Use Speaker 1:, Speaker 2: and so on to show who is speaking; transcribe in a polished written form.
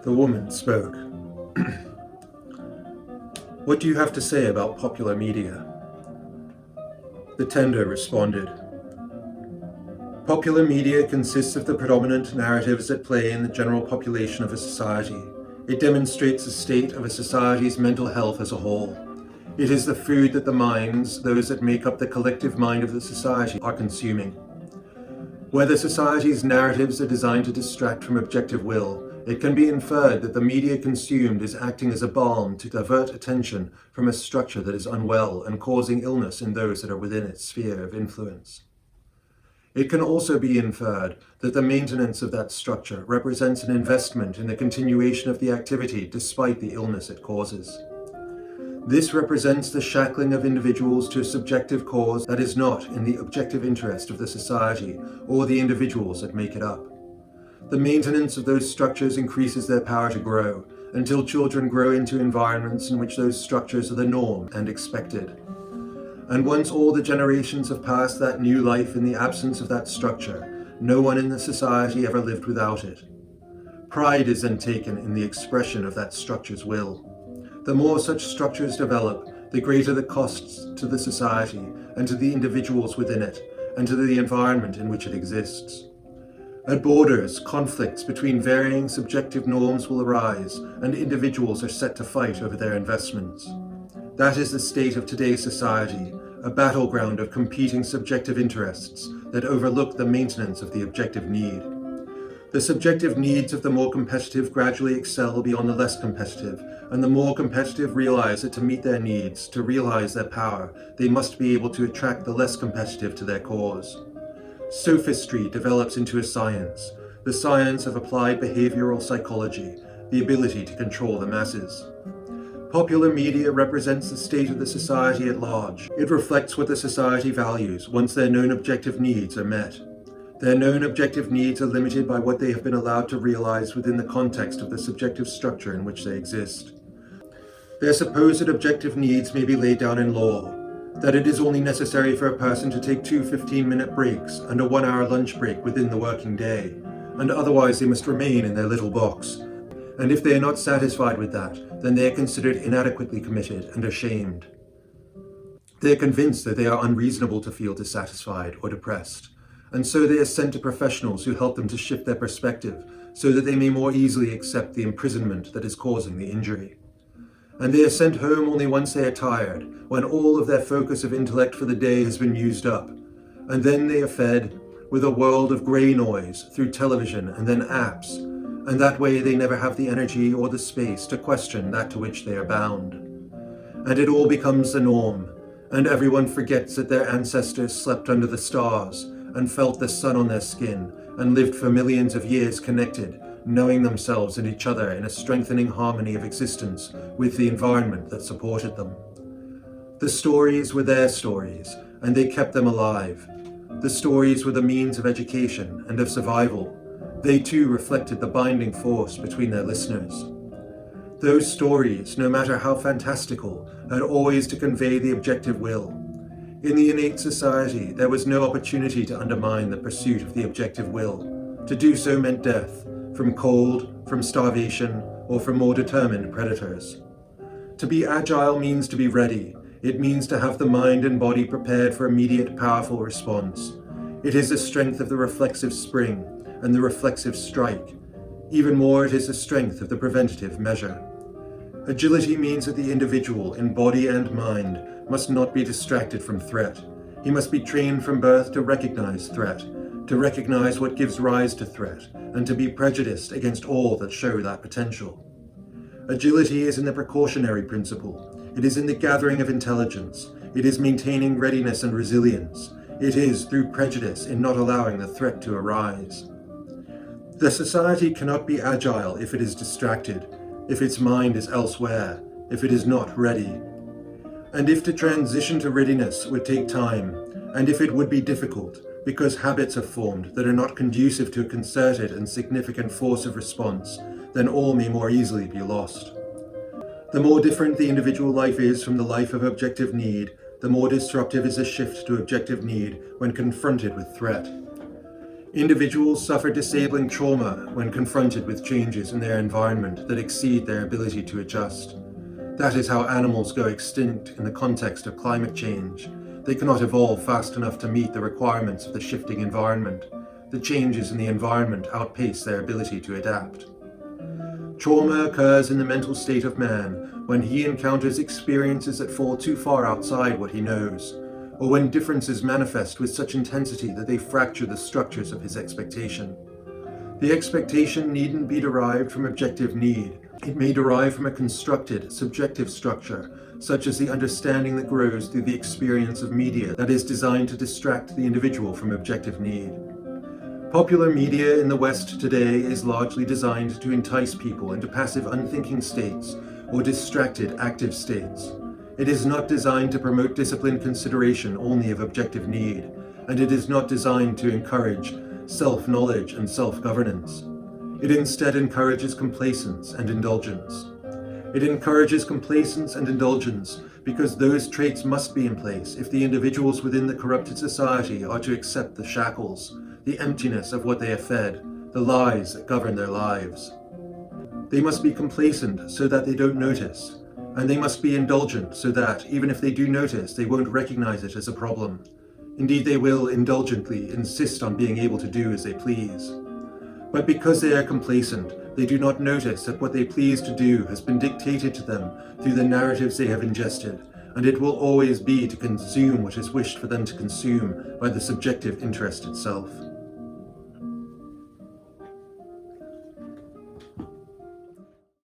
Speaker 1: The woman spoke. What do you have to say about popular media? The tender responded. Popular media consists of the predominant narratives at play in the general population of a society. It demonstrates the state of a society's mental health as a whole. It is the food that the minds, those that make up the collective mind of the society, are consuming. Whether society's narratives are designed to distract from objective will, it can be inferred that the media consumed is acting as a balm to divert attention from a structure that is unwell and causing illness in those that are within its sphere of influence. It can also be inferred that the maintenance of that structure represents an investment in the continuation of the activity despite the illness it causes. This represents the shackling of individuals to a subjective cause that is not in the objective interest of the society or the individuals that make it up. The maintenance of those structures increases their power to grow, until children grow into environments in which those structures are the norm and expected. And once all the generations have passed that new life in the absence of that structure, no one in the society ever lived without it. Pride is then taken in the expression of that structure's will. The more such structures develop, the greater the costs to the society and to the individuals within it, and to the environment in which it exists. At borders, conflicts between varying subjective norms will arise, and individuals are set to fight over their investments. That is the state of today's society, a battleground of competing subjective interests that overlook the maintenance of the objective need. The subjective needs of the more competitive gradually excel beyond the less competitive, and the more competitive realize that to meet their needs, to realize their power, they must be able to attract the less competitive to their cause. Sophistry develops into a science, the science of applied behavioral psychology, the ability to control the masses. Popular media represents the state of the society at large. It reflects what the society values once their known objective needs are met. Their known objective needs are limited by what they have been allowed to realize within the context of the subjective structure in which they exist. Their supposed objective needs may be laid down in law, that it is only necessary for a person to take 2 15-minute breaks and a 1-hour lunch break within the working day, and otherwise they must remain in their little box. And if they are not satisfied with that, then they are considered inadequately committed and ashamed. They are convinced that they are unreasonable to feel dissatisfied or depressed, and so they are sent to professionals who help them to shift their perspective so that they may more easily accept the imprisonment that is causing the injury. And they are sent home only once they are tired, when all of their focus of intellect for the day has been used up. And then they are fed with a world of grey noise through television and then apps, and that way they never have the energy or the space to question that to which they are bound. And it all becomes the norm, and everyone forgets that their ancestors slept under the stars and felt the sun on their skin and lived for millions of years connected, knowing themselves and each other in a strengthening harmony of existence with the environment that supported them. The stories were their stories, and they kept them alive. The stories were the means of education and of survival. They too reflected the binding force between their listeners. Those stories, no matter how fantastical, had always to convey the objective will. In the innate society, there was no opportunity to undermine the pursuit of the objective will. To do so meant death, from cold, from starvation, or from more determined predators. To be agile means to be ready. It means to have the mind and body prepared for immediate, powerful response. It is the strength of the reflexive spring and the reflexive strike. Even more, it is the strength of the preventative measure. Agility means that the individual, in body and mind, must not be distracted from threat. He must be trained from birth to recognize threat, to recognize what gives rise to threat, and to be prejudiced against all that show that potential. Agility is in the precautionary principle. It is in the gathering of intelligence. It is maintaining readiness and resilience. It is through prejudice in not allowing the threat to arise. The society cannot be agile if it is distracted, if its mind is elsewhere, if it is not ready. And if to transition to readiness would take time, and if it would be difficult, because habits have formed that are not conducive to a concerted and significant force of response, then all may more easily be lost. The more different the individual life is from the life of objective need, the more disruptive is a shift to objective need when confronted with threat. Individuals suffer disabling trauma when confronted with changes in their environment that exceed their ability to adjust. That is how animals go extinct in the context of climate change. They cannot evolve fast enough to meet the requirements of the shifting environment. The changes in the environment outpace their ability to adapt. Trauma occurs in the mental state of man when he encounters experiences that fall too far outside what he knows, or when differences manifest with such intensity that they fracture the structures of his expectation. The expectation needn't be derived from objective need. It may derive from a constructed, subjective structure, such as the understanding that grows through the experience of media that is designed to distract the individual from objective need. Popular media in the West today is largely designed to entice people into passive unthinking states or distracted active states. It is not designed to promote disciplined consideration only of objective need, and it is not designed to encourage self-knowledge and self-governance. It instead encourages complacence and indulgence. It encourages complacence and indulgence because those traits must be in place if the individuals within the corrupted society are to accept the shackles, the emptiness of what they have fed, the lies that govern their lives. They must be complacent so that they don't notice, and they must be indulgent so that, even if they do notice, they won't recognize it as a problem. Indeed, they will indulgently insist on being able to do as they please. But because they are complacent, they do not notice that what they please to do has been dictated to them through the narratives they have ingested, and it will always be to consume what is wished for them to consume by the subjective interest itself.